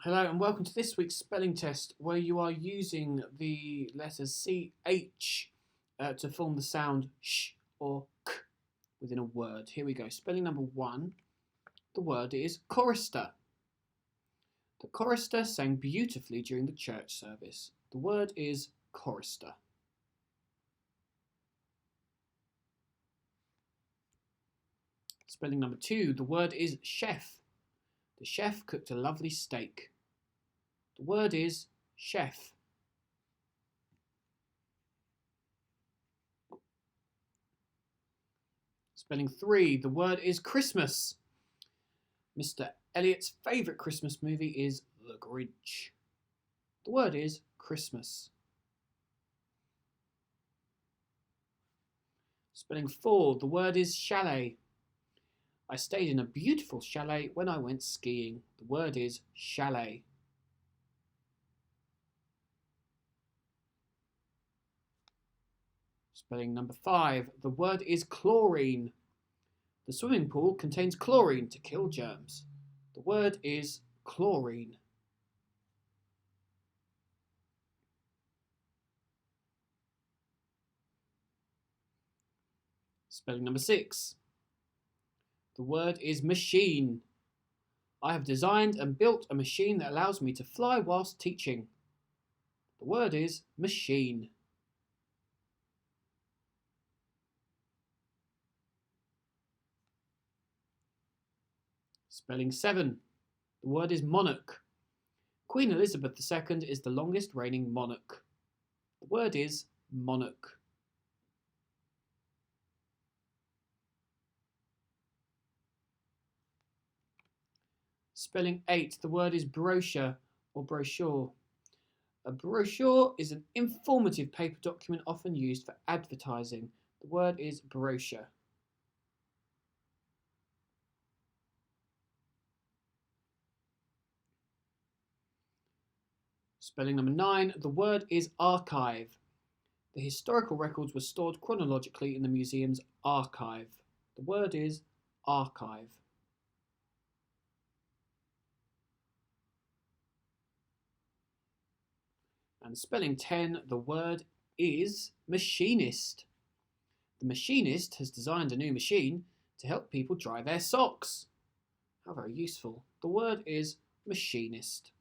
Hello and welcome to this week's spelling test where you are using the letters CH to form the sound sh or k within a word. Here we go. Spelling number 1. The word is chorister. The chorister sang beautifully during the church service. The word is chorister. Spelling number 2. The word is chef. The chef cooked a lovely steak. The word is chef. Spelling 3. The word is Christmas. Mr. Elliott's favourite Christmas movie is The Grinch. The word is Christmas. Spelling 4. The word is chalet. I stayed in a beautiful chalet when I went skiing. The word is chalet. Spelling number 5. The word is chlorine. The swimming pool contains chlorine to kill germs. The word is chlorine. Spelling number 6. The word is machine. I have designed and built a machine that allows me to fly whilst teaching. The word is machine. Spelling 7. The word is monarch. Queen Elizabeth II is the longest reigning monarch. The word is monarch. Spelling 8. The word is brochure or brochure. A brochure is an informative paper document often used for advertising. The word is brochure. Spelling number 9. The word is archive. The historical records were stored chronologically in the museum's archive. The word is archive. And spelling 10, the word is machinist. The machinist has designed a new machine to help people dry their socks. How very useful. The word is machinist.